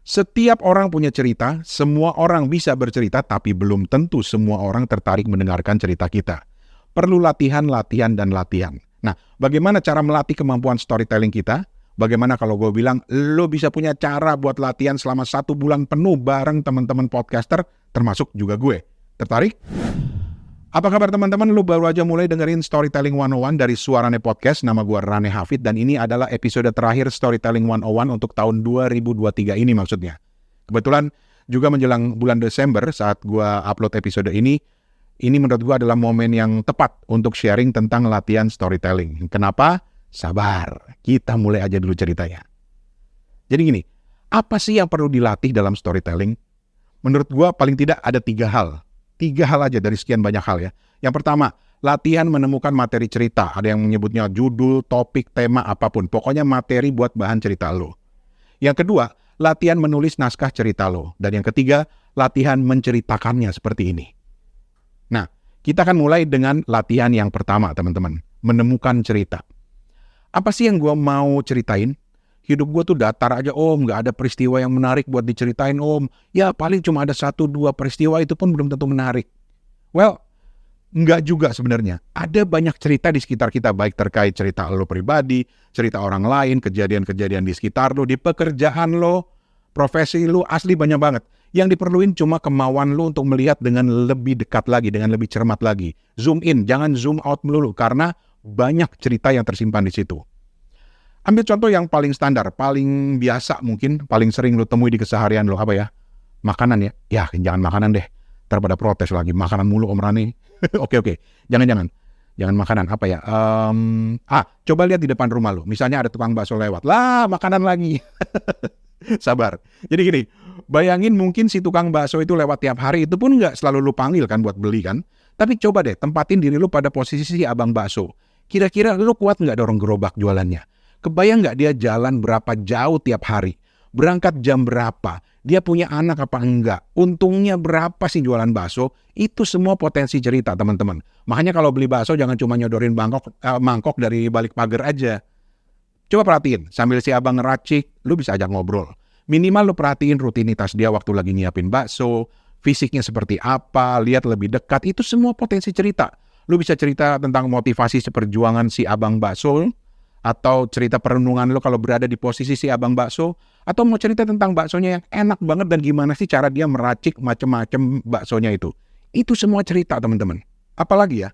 Setiap orang punya cerita, semua orang bisa bercerita, tapi belum tentu semua orang tertarik mendengarkan cerita kita. Perlu latihan, latihan, dan latihan. Nah, bagaimana cara melatih kemampuan storytelling kita? Bagaimana kalau gue bilang, lo bisa punya cara buat latihan selama 1 bulan penuh bareng teman-teman podcaster, termasuk juga gue. Tertarik? Apa kabar teman-teman? Lu baru aja mulai dengerin Storytelling 101 dari Suarane Podcast. Nama gue Rane Hafid dan ini adalah episode terakhir Storytelling 101 untuk tahun 2023 ini maksudnya. Kebetulan juga menjelang bulan Desember saat gue upload episode ini menurut gue adalah momen yang tepat untuk sharing tentang latihan storytelling. Kenapa? Sabar, kita mulai aja dulu ceritanya. Jadi gini, apa sih yang perlu dilatih dalam storytelling? Menurut gue paling tidak ada 3 hal. 3 hal aja dari sekian banyak hal ya. Yang pertama, latihan menemukan materi cerita. Ada yang menyebutnya judul, topik, tema, apapun. Pokoknya materi buat bahan cerita lo. Yang kedua, latihan menulis naskah cerita lo. Dan yang ketiga, latihan menceritakannya seperti ini. Nah, kita akan mulai dengan latihan yang pertama, teman-teman. Menemukan cerita. Apa sih yang gue mau ceritain? Hidup gue tuh datar aja om, gak ada peristiwa yang menarik buat diceritain om. Ya paling cuma ada 1-2 peristiwa itu pun belum tentu menarik. Well, enggak juga sebenarnya. Ada banyak cerita di sekitar kita, baik terkait cerita lo pribadi, cerita orang lain, kejadian-kejadian di sekitar lo, di pekerjaan lo, profesi lo, asli banyak banget. Yang diperluin cuma kemauan lo untuk melihat dengan lebih dekat lagi, dengan lebih cermat lagi. Zoom in, jangan zoom out melulu, karena banyak cerita yang tersimpan di situ. Ambil contoh yang paling standar, paling biasa mungkin, paling sering lo temui di keseharian lo, apa ya? Makanan ya? Ya, jangan makanan deh. Ntar pada protes lagi, makanan mulu Om Rani. Oke. Jangan makanan, apa ya? Coba lihat di depan rumah lo. Misalnya ada tukang bakso lewat. Lah, makanan lagi. Sabar. Jadi gini, bayangin mungkin si tukang bakso itu lewat tiap hari, itu pun nggak selalu lo panggil kan buat beli kan? Tapi coba deh, tempatin diri lo pada posisi si abang bakso. Kira-kira lo kuat nggak dorong gerobak jualannya? Kebayang nggak dia jalan berapa jauh tiap hari? Berangkat jam berapa? Dia punya anak apa enggak? Untungnya berapa sih jualan bakso? Itu semua potensi cerita teman-teman. Makanya kalau beli bakso jangan cuma nyodorin mangkok dari balik pagar aja. Coba perhatiin, sambil si abang ngeracik, lu bisa ajak ngobrol. Minimal lu perhatiin rutinitas dia waktu lagi nyiapin bakso, fisiknya seperti apa, lihat lebih dekat, itu semua potensi cerita. Lu bisa cerita tentang motivasi seperjuangan si abang bakso, atau cerita perenungan lo kalau berada di posisi si abang bakso, atau mau cerita tentang baksonya yang enak banget dan gimana sih cara dia meracik macem-macem baksonya itu. Itu semua cerita teman-teman. Apalagi ya?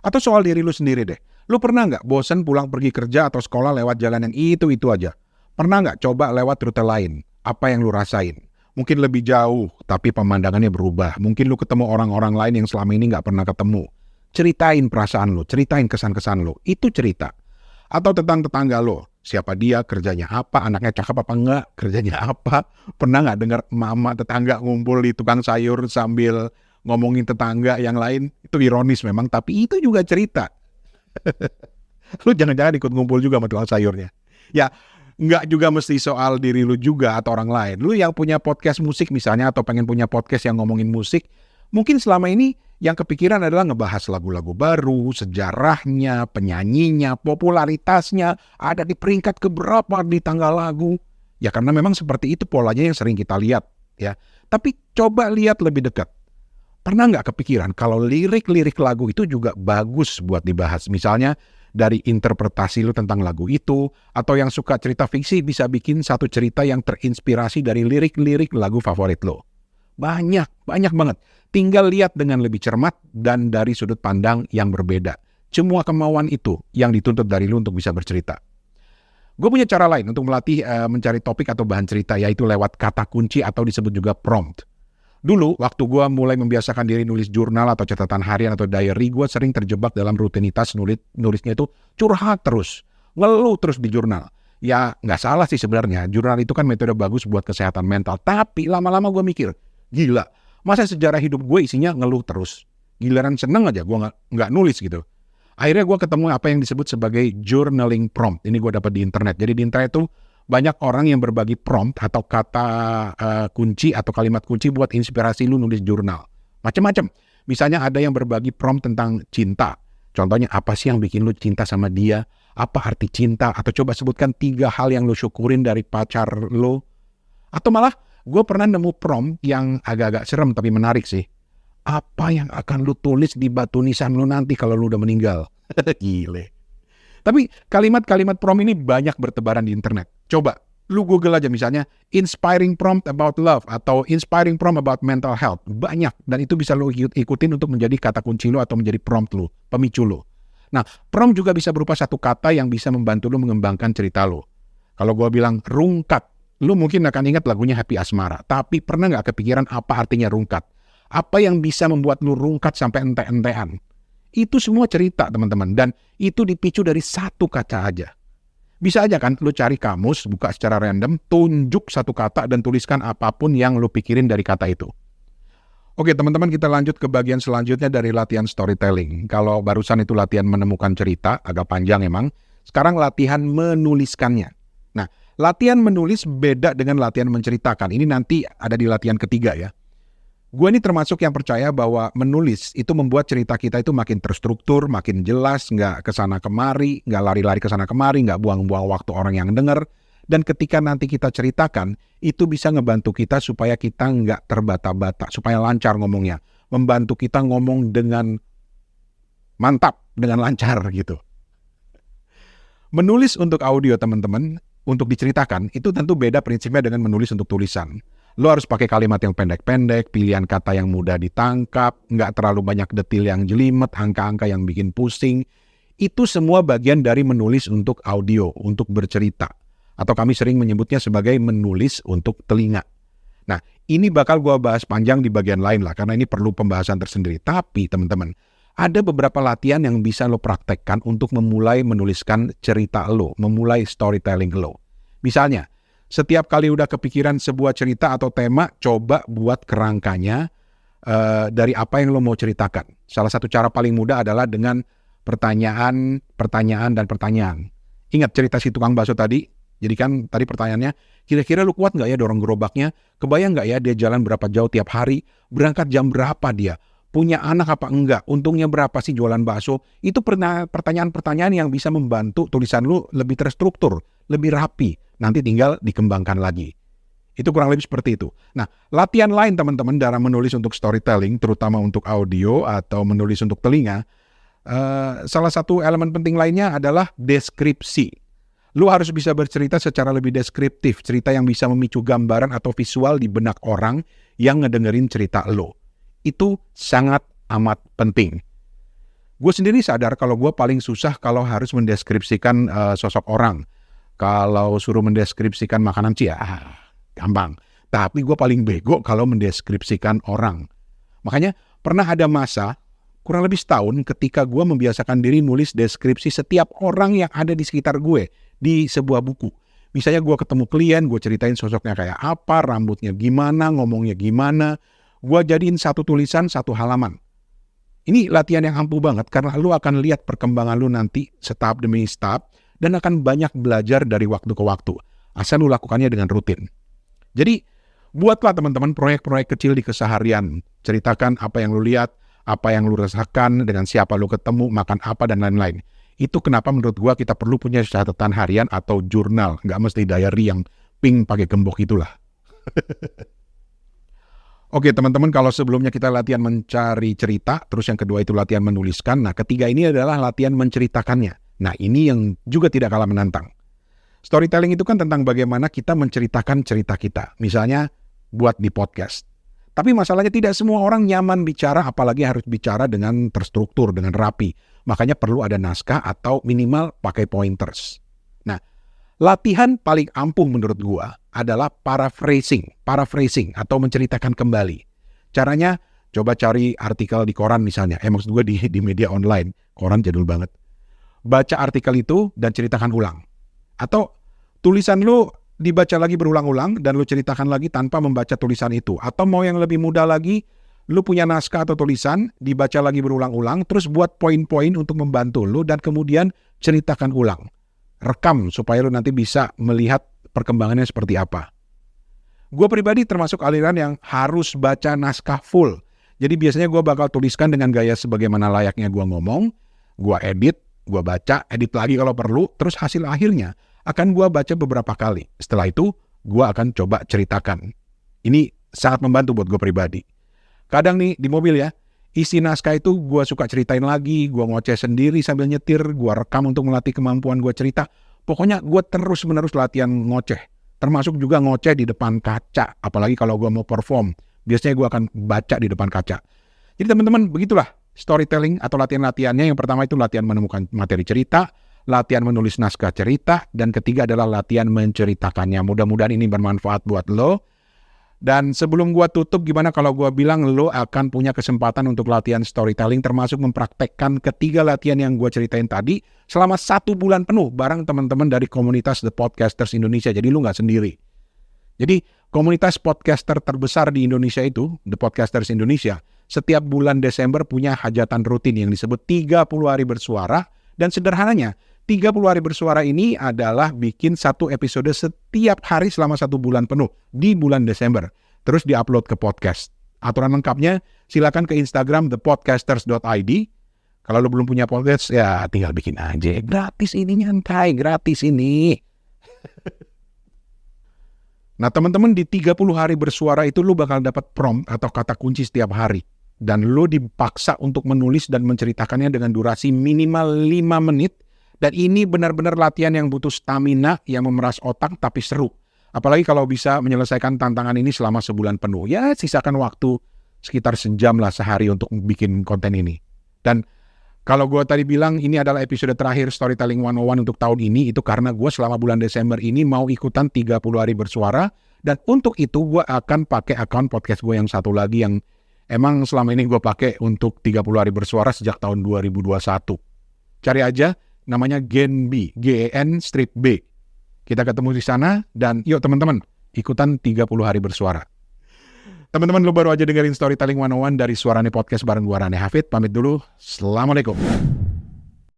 Atau soal diri lo sendiri deh. Lo pernah nggak bosan pulang pergi kerja atau sekolah lewat jalan yang itu aja? Pernah nggak coba lewat rute lain? Apa yang lo rasain? Mungkin lebih jauh, tapi pemandangannya berubah. Mungkin lo ketemu orang-orang lain yang selama ini nggak pernah ketemu. Ceritain perasaan lo, ceritain kesan-kesan lo. Itu cerita. Atau tentang tetangga lo, siapa dia, kerjanya apa, anaknya cakep apa enggak, kerjanya apa. Pernah nggak dengar mama tetangga ngumpul di tukang sayur sambil ngomongin tetangga yang lain? Itu ironis memang, tapi itu juga cerita. Lu jangan-jangan ikut ngumpul juga sama tukang sayurnya. Ya, nggak juga mesti soal diri lu juga atau orang lain. Lu yang punya podcast musik misalnya, atau pengen punya podcast yang ngomongin musik, mungkin selama ini yang kepikiran adalah ngebahas lagu-lagu baru, sejarahnya, penyanyinya, popularitasnya, ada di peringkat keberapa di tangga lagu. Ya karena memang seperti itu polanya yang sering kita lihat. Ya. Tapi coba lihat lebih dekat. Pernah nggak kepikiran kalau lirik-lirik lagu itu juga bagus buat dibahas? Misalnya dari interpretasi lu tentang lagu itu, atau yang suka cerita fiksi bisa bikin satu cerita yang terinspirasi dari lirik-lirik lagu favorit lo. Banyak banget. Tinggal lihat dengan lebih cermat dan dari sudut pandang yang berbeda. Semua kemauan itu yang dituntut dari lu untuk bisa bercerita. Gue punya cara lain untuk melatih mencari topik atau bahan cerita, yaitu lewat kata kunci atau disebut juga prompt. Dulu, waktu gue mulai membiasakan diri nulis jurnal atau catatan harian atau diary, gue sering terjebak dalam rutinitas nulisnya itu curhat terus, ngeluh terus di jurnal. Ya nggak salah sih sebenarnya, jurnal itu kan metode bagus buat kesehatan mental. Tapi lama-lama gue mikir, gila, masa sejarah hidup gue isinya ngeluh terus? Giliran seneng aja gue nggak nulis gitu. Akhirnya gue ketemu apa yang disebut sebagai journaling prompt. Ini gue dapat di internet. Jadi di internet itu banyak orang yang berbagi prompt atau kata kunci atau kalimat kunci buat inspirasi lu nulis jurnal. Macam-macam. Misalnya ada yang berbagi prompt tentang cinta. Contohnya apa sih yang bikin lu cinta sama dia? Apa arti cinta? Atau coba sebutkan 3 hal yang lu syukurin dari pacar lu. Atau malah gue pernah nemu prompt yang agak-agak serem tapi menarik sih. Apa yang akan lu tulis di batu nisan lu nanti kalau lu udah meninggal? Gile. Tapi kalimat-kalimat prompt ini banyak bertebaran di internet. Coba, lu Google aja misalnya, inspiring prompt about love, atau inspiring prompt about mental health. Banyak, dan itu bisa lu ikutin untuk menjadi kata kunci lu atau menjadi prompt lu, pemicu lu. Nah, prompt juga bisa berupa satu kata yang bisa membantu lu mengembangkan cerita lu. Kalau gue bilang rungkat, lu mungkin akan ingat lagunya Happy Asmara. Tapi pernah nggak kepikiran apa artinya rungkat? Apa yang bisa membuat lu rungkat sampai ente-entean? Itu semua cerita, teman-teman. Dan itu dipicu dari satu kata aja. Bisa aja kan, lu cari kamus, buka secara random, tunjuk satu kata dan tuliskan apapun yang lu pikirin dari kata itu. Oke, teman-teman, kita lanjut ke bagian selanjutnya dari latihan storytelling. Kalau barusan itu latihan menemukan cerita, agak panjang emang. Sekarang latihan menuliskannya. Nah, latihan menulis beda dengan latihan menceritakan. Ini nanti ada di latihan ketiga ya. Gue ini termasuk yang percaya bahwa menulis itu membuat cerita kita itu makin terstruktur, makin jelas, nggak kesana kemari, nggak lari-lari kesana kemari, nggak buang-buang waktu orang yang denger. Dan ketika nanti kita ceritakan, itu bisa ngebantu kita supaya kita nggak terbata-bata, supaya lancar ngomongnya. Membantu kita ngomong dengan mantap, dengan lancar gitu. Menulis untuk audio, teman-teman, untuk diceritakan, itu tentu beda prinsipnya dengan menulis untuk tulisan. Lo harus pakai kalimat yang pendek-pendek, pilihan kata yang mudah ditangkap, nggak terlalu banyak detil yang jelimet, angka-angka yang bikin pusing. Itu semua bagian dari menulis untuk audio, untuk bercerita. Atau kami sering menyebutnya sebagai menulis untuk telinga. Nah, ini bakal gue bahas panjang di bagian lain lah, karena ini perlu pembahasan tersendiri. Tapi teman-teman, ada beberapa latihan yang bisa lo praktekkan untuk memulai menuliskan cerita lo, memulai storytelling lo. Misalnya, setiap kali udah kepikiran sebuah cerita atau tema, coba buat kerangkanya dari apa yang lo mau ceritakan. Salah satu cara paling mudah adalah dengan pertanyaan, dan pertanyaan. Ingat cerita si tukang bakso tadi? Jadi kan tadi pertanyaannya, kira-kira lu kuat nggak ya dorong gerobaknya? Kebayang nggak ya dia jalan berapa jauh tiap hari? Berangkat jam berapa dia? Punya anak apa enggak? Untungnya berapa sih jualan bakso? Itu pertanyaan-pertanyaan yang bisa membantu tulisan lu lebih terstruktur, lebih rapi. Nanti tinggal dikembangkan lagi. Itu kurang lebih seperti itu. Nah, latihan lain teman-teman dalam menulis untuk storytelling, terutama untuk audio atau menulis untuk telinga, salah satu elemen penting lainnya adalah deskripsi. Lu harus bisa bercerita secara lebih deskriptif, cerita yang bisa memicu gambaran atau visual di benak orang yang ngedengerin cerita lo. Itu sangat amat penting. Gue sendiri sadar kalau gue paling susah kalau harus mendeskripsikan sosok orang. Kalau suruh mendeskripsikan makanan sih ya gampang. Tapi gue paling bego kalau mendeskripsikan orang. Makanya pernah ada masa, kurang lebih setahun ketika gue membiasakan diri nulis deskripsi setiap orang yang ada di sekitar gue di sebuah buku. Misalnya gue ketemu klien, gue ceritain sosoknya kayak apa, rambutnya gimana, ngomongnya gimana. Gue jadiin satu tulisan, satu halaman. Ini latihan yang ampuh banget karena lu akan lihat perkembangan lu nanti setahap demi setahap dan akan banyak belajar dari waktu ke waktu. Asal lu lakukannya dengan rutin. Jadi, buatlah teman-teman proyek-proyek kecil di keseharian. Ceritakan apa yang lu lihat, apa yang lu rasakan, dengan siapa lu ketemu, makan apa, dan lain-lain. Itu kenapa menurut gua kita perlu punya catatan harian atau jurnal. Nggak mesti diary yang pink pakai gembok itulah. Oke teman-teman, kalau sebelumnya kita latihan mencari cerita, terus yang kedua itu latihan menuliskan, nah ketiga ini adalah latihan menceritakannya. Nah ini yang juga tidak kalah menantang. Storytelling itu kan tentang bagaimana kita menceritakan cerita kita. Misalnya buat di podcast. Tapi masalahnya tidak semua orang nyaman bicara, apalagi harus bicara dengan terstruktur, dengan rapi. Makanya perlu ada naskah atau minimal pakai pointers. Nah, latihan paling ampuh menurut gua adalah paraphrasing atau menceritakan kembali. Caranya coba cari artikel di koran misalnya. Maksud gua di media online. Koran jadul banget. Baca artikel itu dan ceritakan ulang. Atau tulisan lu dibaca lagi berulang-ulang dan lu ceritakan lagi tanpa membaca tulisan itu. Atau mau yang lebih mudah lagi, lu punya naskah atau tulisan, dibaca lagi berulang-ulang, terus buat poin-poin untuk membantu lu dan kemudian ceritakan ulang. Rekam supaya lu nanti bisa melihat perkembangannya seperti apa. Gue pribadi termasuk aliran yang harus baca naskah full. Jadi biasanya gue bakal tuliskan dengan gaya sebagaimana layaknya gue ngomong, gue edit, gue baca, edit lagi kalau perlu, terus hasil akhirnya akan gue baca beberapa kali. Setelah itu, gue akan coba ceritakan. Ini sangat membantu buat gue pribadi. Kadang nih di mobil ya, isi naskah itu gue suka ceritain lagi, gue ngoceh sendiri sambil nyetir, gue rekam untuk melatih kemampuan gue cerita. Pokoknya gue terus-menerus latihan ngoceh. Termasuk juga ngoceh di depan kaca, apalagi kalau gue mau perform. Biasanya gue akan baca di depan kaca. Jadi teman-teman, begitulah storytelling atau latihan-latihannya. Yang pertama itu latihan menemukan materi cerita, latihan menulis naskah cerita, dan ketiga adalah latihan menceritakannya. Mudah-mudahan ini bermanfaat buat lo. Dan sebelum gua tutup, gimana kalau gua bilang lo akan punya kesempatan untuk latihan storytelling, termasuk mempraktekkan ketiga latihan yang gua ceritain tadi selama 1 bulan penuh bareng teman-teman dari komunitas The Podcasters Indonesia. Jadi lo nggak sendiri. Jadi komunitas podcaster terbesar di Indonesia itu, The Podcasters Indonesia, setiap bulan Desember punya hajatan rutin yang disebut 30 hari bersuara. Dan sederhananya, 30 hari bersuara ini adalah bikin 1 episode setiap hari selama 1 bulan penuh di bulan Desember. Terus diupload ke podcast. Aturan lengkapnya silakan ke Instagram thepodcasters.id. Kalau lo belum punya podcast, ya tinggal bikin aja. Gratis ini, nyantai, gratis ini. Nah teman-teman, di 30 hari bersuara itu lo bakal dapat prompt atau kata kunci setiap hari. Dan lo dipaksa untuk menulis dan menceritakannya dengan durasi minimal 5 menit. Dan ini benar-benar latihan yang butuh stamina, yang memeras otak tapi seru. Apalagi kalau bisa menyelesaikan tantangan ini selama sebulan penuh. Ya sisakan waktu sekitar sejam lah sehari untuk bikin konten ini. Dan kalau gue tadi bilang ini adalah episode terakhir Storytelling 101 untuk tahun ini, itu karena gue selama bulan Desember ini mau ikutan 30 hari bersuara. Dan untuk itu gue akan pakai akun podcast gue yang satu lagi yang emang selama ini gue pakai untuk 30 hari bersuara sejak tahun 2021. Cari aja, namanya GenB, GEN-B. Kita ketemu di sana dan yuk teman-teman, ikutan 30 hari bersuara. Teman-teman, lo baru aja dengerin Storytelling 101 dari Suarane Podcast bareng gue Rane Hafid. Pamit dulu, Assalamualaikum.